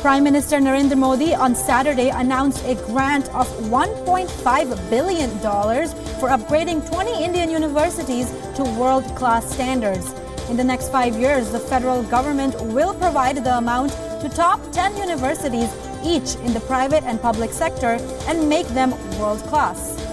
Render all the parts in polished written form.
Prime Minister Narendra Modi on Saturday announced a grant of $1.5 billion for upgrading 20 Indian universities to world-class standards. In the next 5 years, the federal government will provide the amount to top 10 universities, each in the private and public sector, and make them world-class.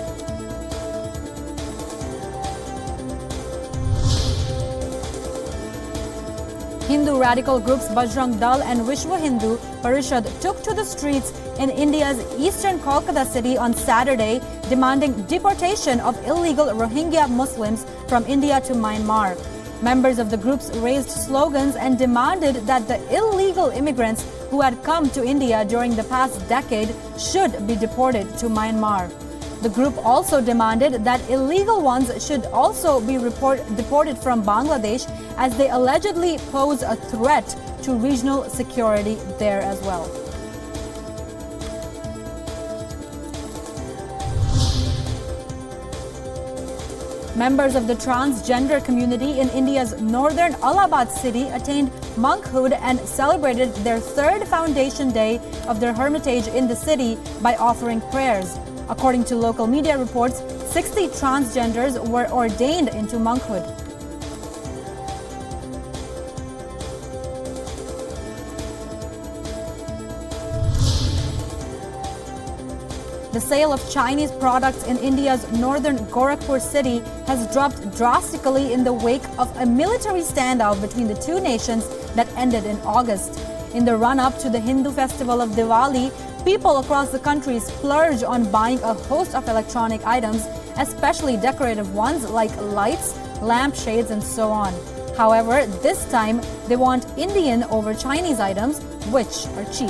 Hindu radical groups Bajrang Dal and Vishwa Hindu Parishad took to the streets in India's eastern Kolkata city on Saturday, demanding deportation of illegal Rohingya Muslims from India to Myanmar. Members of the groups raised slogans and demanded that the illegal immigrants who had come to India during the past decade should be deported to Myanmar. The group also demanded that illegal ones should also be deported from Bangladesh, as they allegedly pose a threat to regional security there as well. Members of the transgender community in India's northern Allahabad city attained monkhood and celebrated their third foundation day of their hermitage in the city by offering prayers. According to local media reports, 60 transgenders were ordained into monkhood. The sale of Chinese products in India's northern Gorakhpur city has dropped drastically in the wake of a military standoff between the two nations that ended in August. In the run-up to the Hindu festival of Diwali, people across the country splurge on buying a host of electronic items, especially decorative ones like lights, lampshades, and so on. However, this time they want Indian over Chinese items, which are cheap.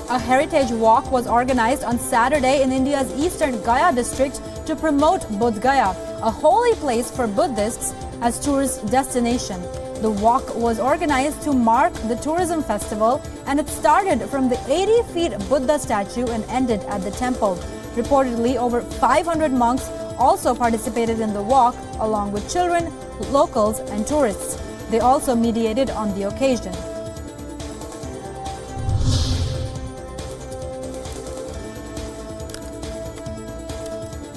A heritage walk was organized on Saturday in India's eastern Gaya district to promote Bodh Gaya, a holy place for Buddhists, as tourist destination. The walk was organized to mark the tourism festival, and it started from the 80-feet Buddha statue and ended at the temple. Reportedly, over 500 monks also participated in the walk, along with children, locals, and tourists. They also mediated on the occasion.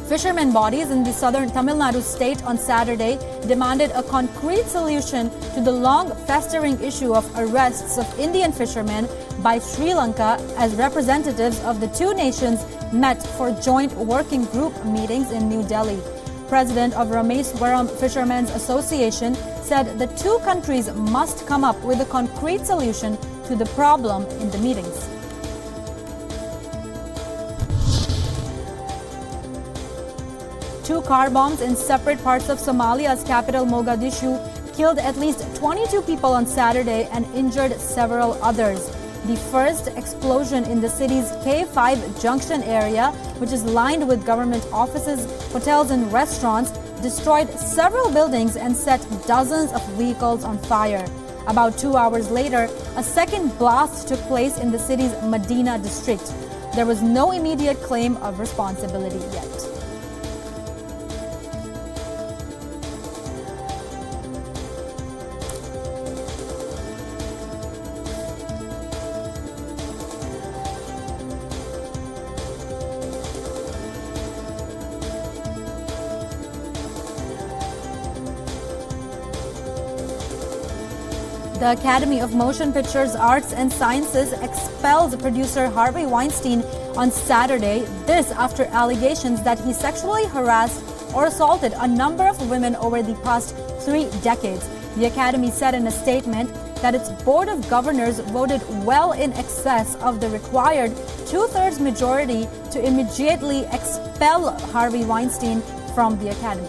Fishermen bodies in the southern Tamil Nadu state on Saturday demanded a concrete solution to the long festering issue of arrests of Indian fishermen by Sri Lanka, as representatives of the two nations met for joint working group meetings in New Delhi. President of Rameswaram Fishermen's Association said the two countries must come up with a concrete solution to the problem in the meetings. Two car bombs in separate parts of Somalia's capital Mogadishu killed at least 22 people on Saturday and injured several others. The first explosion in the city's K5 junction area, which is lined with government offices, hotels, and restaurants, destroyed several buildings and set dozens of vehicles on fire. About 2 hours later, a second blast took place in the city's Medina district. There was no immediate claim of responsibility yet. The Academy of Motion Pictures Arts and Sciences expelled producer Harvey Weinstein on Saturday, this after allegations that he sexually harassed or assaulted a number of women over the past 3 decades. The Academy said in a statement that its Board of Governors voted well in excess of the required 2/3 majority to immediately expel Harvey Weinstein from the Academy.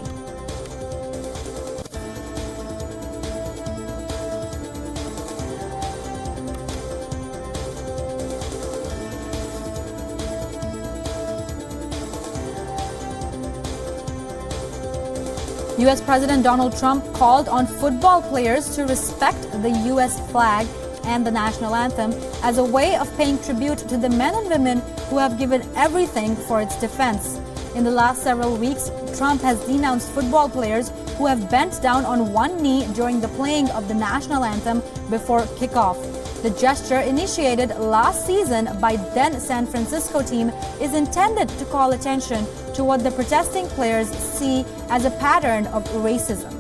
U.S. President Donald Trump called on football players to respect the U.S. flag and the national anthem as a way of paying tribute to the men and women who have given everything for its defense. In the last several weeks, Trump has denounced football players who have bent down on one knee during the playing of the national anthem before kickoff. The gesture, initiated last season by then San Francisco team, is intended to call attention to what the protesting players see as a pattern of racism.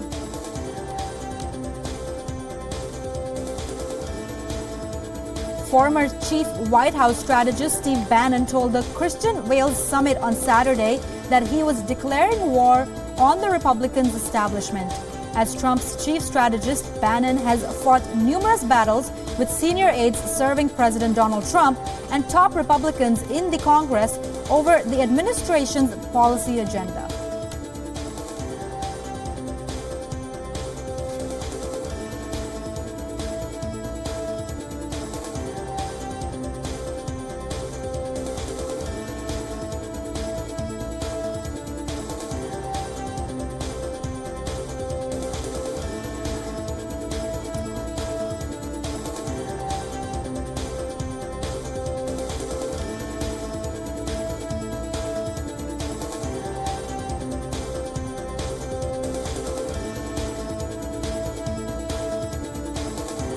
Former Chief White House strategist Steve Bannon told the Christian Wales Summit on Saturday that he was declaring war on the Republicans' establishment. As Trump's chief strategist, Bannon has fought numerous battles with senior aides serving President Donald Trump and top Republicans in the Congress over the administration's policy agenda.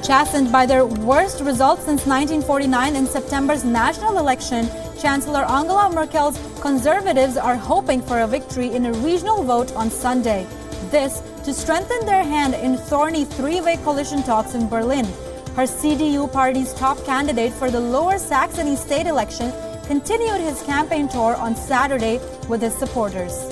Chastened by their worst result since 1949 in September's national election, Chancellor Angela Merkel's Conservatives are hoping for a victory in a regional vote on Sunday. This to strengthen their hand in thorny three-way coalition talks in Berlin. Her CDU party's top candidate for the Lower Saxony state election continued his campaign tour on Saturday with his supporters.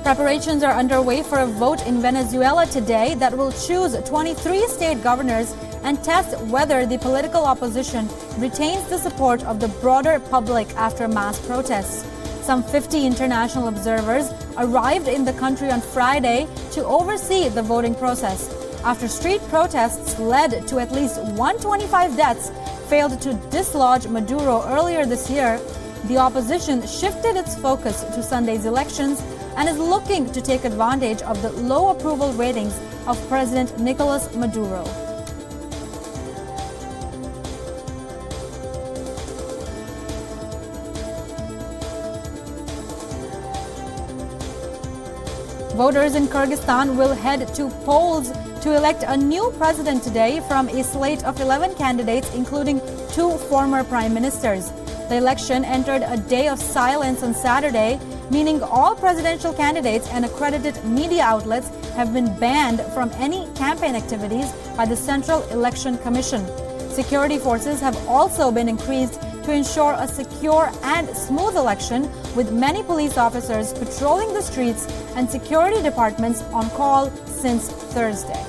Preparations are underway for a vote in Venezuela today that will choose 23 state governors and test whether the political opposition retains the support of the broader public after mass protests. Some 50 international observers arrived in the country on Friday to oversee the voting process, after street protests led to at least 125 deaths failed to dislodge Maduro earlier this year. The opposition shifted its focus to Sunday's elections and is looking to take advantage of the low approval ratings of President Nicolas Maduro. Voters in Kyrgyzstan will head to polls to elect a new president today from a slate of 11 candidates, including 2 former prime ministers. The election entered a day of silence on Saturday, meaning all presidential candidates and accredited media outlets have been banned from any campaign activities by the Central Election Commission. Security forces have also been increased to ensure a secure and smooth election, with many police officers patrolling the streets and security departments on call since Thursday.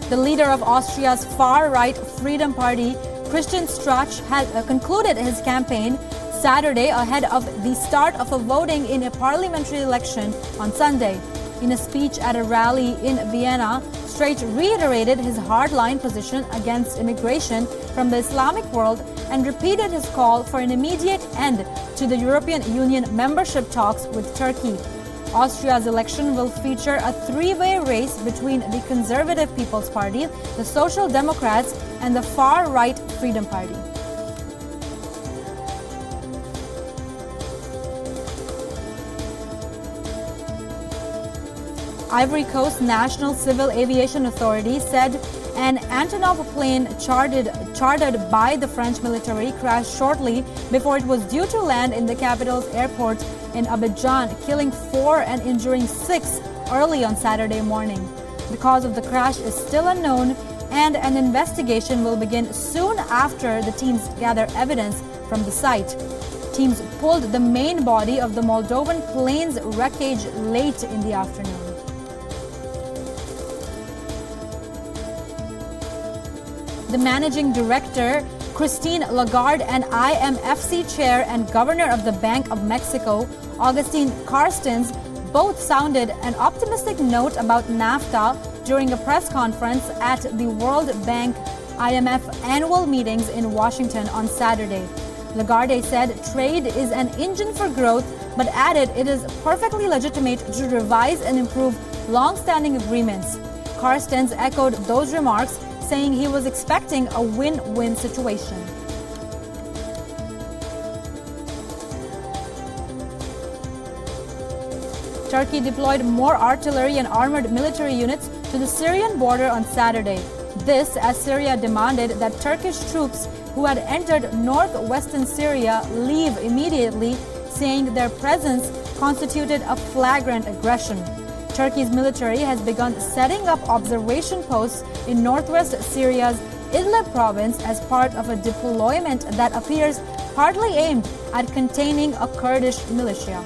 The leader of Austria's far-right Freedom Party, Christian Strach, has concluded his campaign Saturday ahead of the start of a voting in a parliamentary election on Sunday. In a speech at a rally in Vienna, Strach reiterated his hardline position against immigration from the Islamic world and repeated his call for an immediate end to the European Union membership talks with Turkey. Austria's election will feature a three-way race between the Conservative People's Party, the Social Democrats, and the far-right Freedom Party. Ivory Coast National Civil Aviation Authority said an Antonov plane chartered by the French military crashed shortly before it was due to land in the capital's airport in Abidjan, killing 4 and injuring 6 early on Saturday morning. The cause of the crash is still unknown, and an investigation will begin soon after the teams gather evidence from the site. Teams pulled the main body of the Moldovan plane's wreckage late in the afternoon. The managing director, Christine Lagarde, and IMFC chair and governor of the Bank of Mexico, Agustin Carstens, both sounded an optimistic note about NAFTA during a press conference at the World Bank IMF annual meetings in Washington on Saturday. Lagarde said trade is an engine for growth, but added it is perfectly legitimate to revise and improve long-standing agreements. Carstens echoed those remarks, saying he was expecting a win-win situation. Turkey deployed more artillery and armored military units to the Syrian border on Saturday. This as Syria demanded that Turkish troops who had entered northwestern Syria leave immediately, saying their presence constituted a flagrant aggression. Turkey's military has begun setting up observation posts in northwest Syria's Idlib province as part of a deployment that appears partly aimed at containing a Kurdish militia.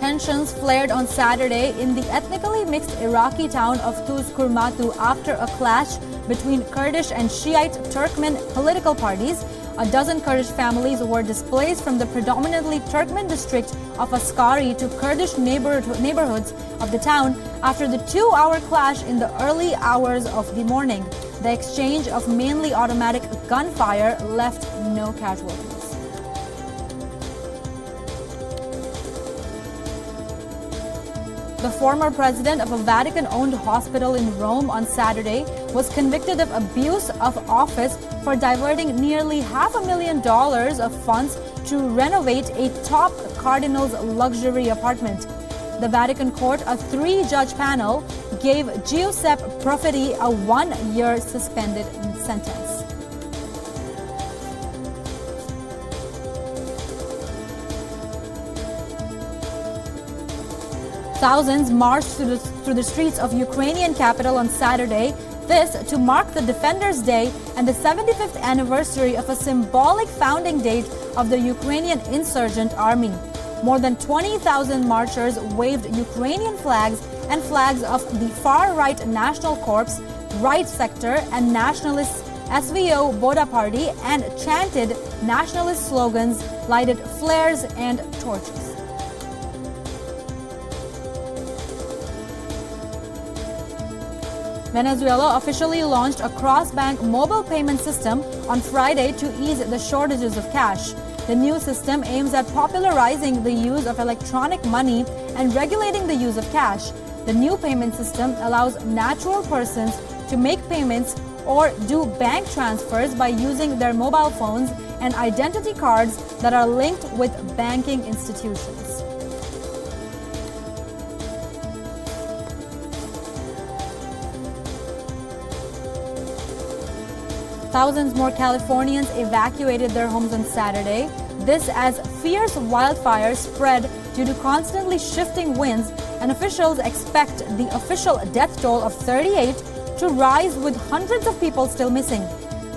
Tensions flared on Saturday in the ethnically mixed Iraqi town of Tuz Kurmatu after a clash between Kurdish and Shiite Turkmen political parties. A dozen Kurdish families were displaced from the predominantly Turkmen district of Ascari to Kurdish neighborhoods of the town after the 2-hour clash in the early hours of the morning. The exchange of mainly automatic gunfire left no casualties. The former president of a Vatican-owned hospital in Rome on Saturday was convicted of abuse of office for diverting nearly $500,000 of funds to renovate a top cardinal's luxury apartment. The Vatican court, a 3-judge panel, gave Giuseppe Profeti a 1-year suspended sentence. Thousands marched through the streets of Ukrainian capital on Saturday, this to mark the Defenders' Day and the 75th anniversary of a symbolic founding date of the Ukrainian insurgent army. More than 20,000 marchers waved Ukrainian flags and flags of the far-right National Corps, Right Sector and Nationalist SVO Boda Party and chanted nationalist slogans, lighted flares and torches. Venezuela officially launched a cross-bank mobile payment system on Friday to ease the shortages of cash. The new system aims at popularizing the use of electronic money and regulating the use of cash. The new payment system allows natural persons to make payments or do bank transfers by using their mobile phones and identity cards that are linked with banking institutions. Thousands more Californians evacuated their homes on Saturday. This as fierce wildfires spread due to constantly shifting winds, and officials expect the official death toll of 38 to rise with hundreds of people still missing.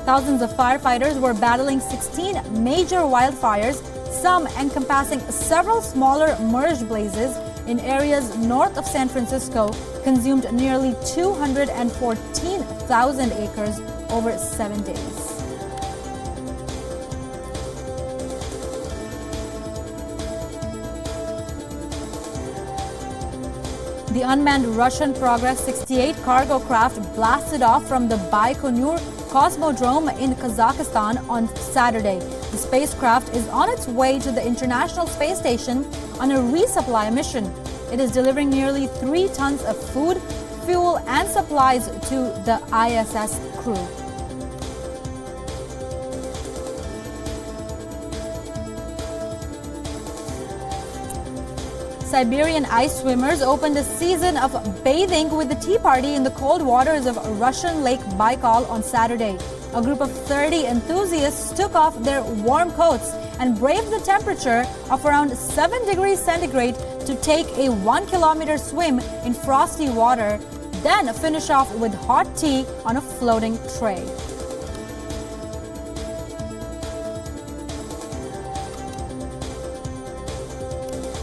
Thousands of firefighters were battling 16 major wildfires, some encompassing several smaller merged blazes in areas north of San Francisco, consumed nearly 214,000 acres over 7 days. The unmanned Russian Progress 68 cargo craft blasted off from the Baikonur Cosmodrome in Kazakhstan on Saturday. The spacecraft is on its way to the International Space Station on a resupply mission. It is delivering nearly 3 tons of food, fuel and supplies to the ISS crew. Siberian ice swimmers opened a season of bathing with the Tea Party in the cold waters of Russian Lake Baikal on Saturday. A group of 30 enthusiasts took off their warm coats and braved the temperature of around 7 degrees centigrade to take a 1-kilometer swim in frosty water, then finish off with hot tea on a floating tray.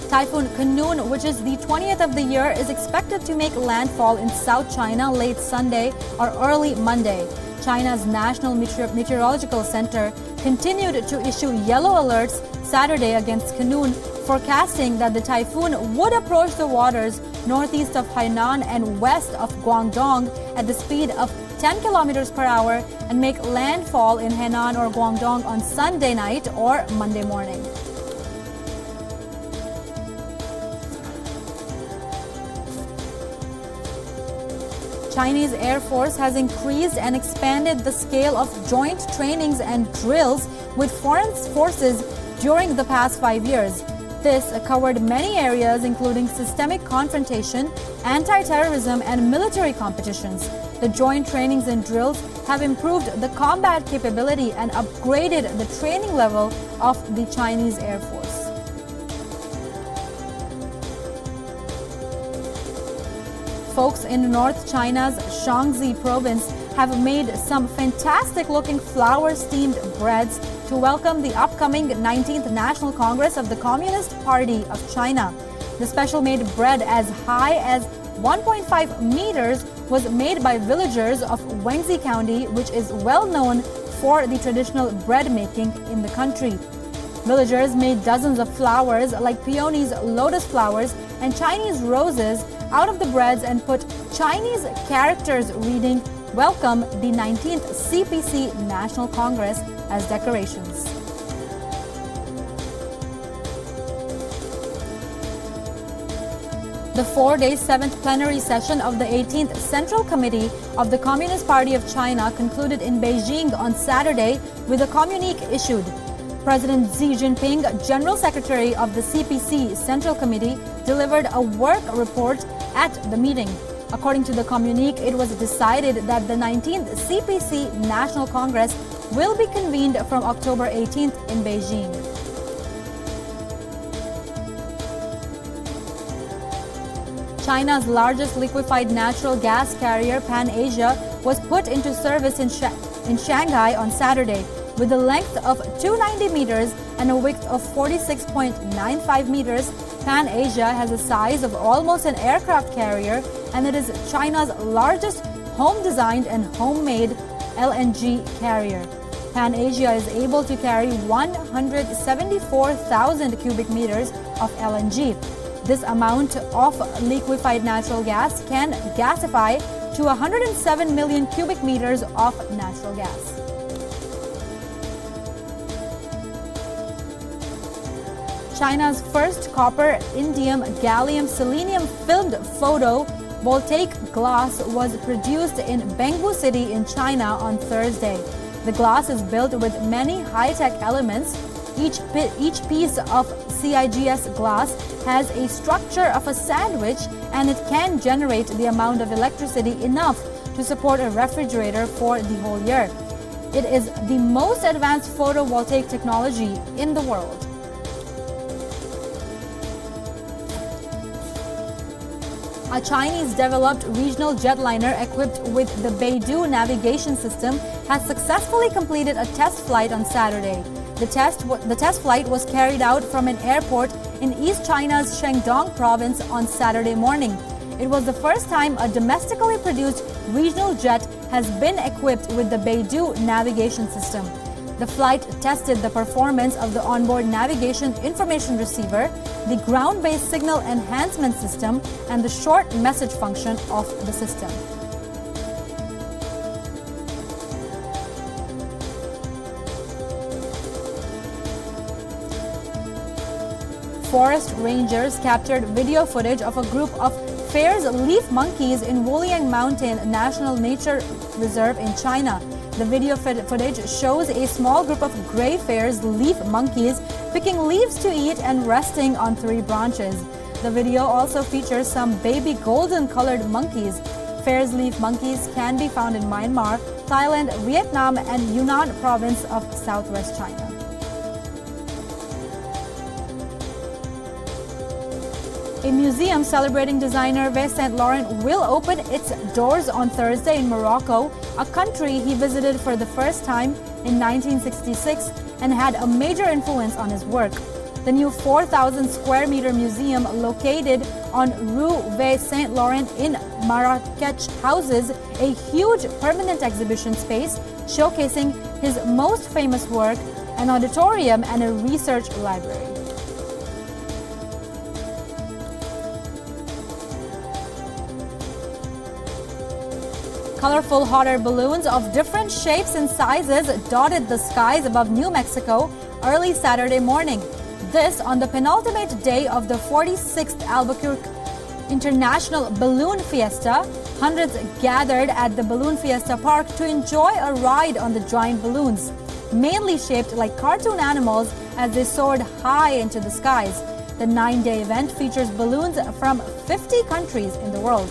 Typhoon Kanun, which is the 20th of the year, is expected to make landfall in South China late Sunday or early Monday. China's National Meteorological Center continued to issue yellow alerts Saturday against Kanun, forecasting that the typhoon would approach the waters northeast of Hainan and west of Guangdong at the speed of 10 kilometers per hour and make landfall in Hainan or Guangdong on Sunday night or Monday morning. Chinese Air Force has increased and expanded the scale of joint trainings and drills with foreign forces during the past 5 years. This covered many areas including systemic confrontation, anti-terrorism and military competitions. The joint trainings and drills have improved the combat capability and upgraded the training level of the Chinese Air Force. Folks in North China's Shaanxi province have made some fantastic-looking flour-steamed breads to welcome the upcoming 19th National Congress of the Communist Party of China. The special-made bread, as high as 1.5 meters, was made by villagers of Wengzi County, which is well known for the traditional bread making in the country. Villagers made dozens of flowers like peonies, lotus flowers, and Chinese roses out of the breads and put Chinese characters reading "Welcome the 19th CPC National Congress" as decorations. The 4-day 7th plenary session of the 18th Central Committee of the Communist Party of China concluded in Beijing on Saturday with a communique issued. President Xi Jinping, General Secretary of the CPC Central Committee, delivered a work report at the meeting. According to the communique, it was decided that the 19th CPC National Congress will be convened from October 18th in Beijing. China's largest liquefied natural gas carrier, Pan Asia, was put into service in Shanghai on Saturday. With a length of 290 meters and a width of 46.95 meters, Pan Asia has a size of almost an aircraft carrier, and it is China's largest home-designed and homemade LNG carrier. Pan Asia is able to carry 174,000 cubic meters of LNG. This amount of liquefied natural gas can gasify to 107 million cubic meters of natural gas. China's first copper, indium, gallium, selenium filmed photovoltaic glass was produced in Bengbu City in China on Thursday. The glass is built with many high-tech elements. Each piece of CIGS glass has a structure of a sandwich, and it can generate the amount of electricity enough to support a refrigerator for the whole year. It is the most advanced photovoltaic technology in the world. A Chinese-developed regional jetliner equipped with the Beidou navigation system has successfully completed a test flight on Saturday. The test flight was carried out from an airport in East China's Shandong province on Saturday morning. It was the first time a domestically produced regional jet has been equipped with the Beidou navigation system. The flight tested the performance of the onboard navigation information receiver, the ground-based signal enhancement system, and the short message function of the system. Forest rangers captured video footage of a group of Fair's leaf monkeys in Wuliang Mountain National Nature Reserve in China. The video footage shows a small group of gray Fair's leaf monkeys picking leaves to eat and resting on 3 branches. The video also features some baby golden-colored monkeys. Fair's leaf monkeys can be found in Myanmar, Thailand, Vietnam, and Yunnan province of southwest China. A museum celebrating designer Yves Saint Laurent will open its doors on Thursday in Morocco, a country he visited for the first time in 1966 and had a major influence on his work. The new 4,000 square meter museum located on Rue Yves Saint Laurent in Marrakech houses a huge permanent exhibition space showcasing his most famous work, an auditorium, and a research library. Colorful hot air balloons of different shapes and sizes dotted the skies above New Mexico early Saturday morning. This on the penultimate day of the 46th International Balloon Fiesta. Hundreds gathered at the Balloon Fiesta Park to enjoy a ride on the giant balloons, mainly shaped like cartoon animals as they soared high into the skies. The 9-day event features balloons from 50 countries in the world.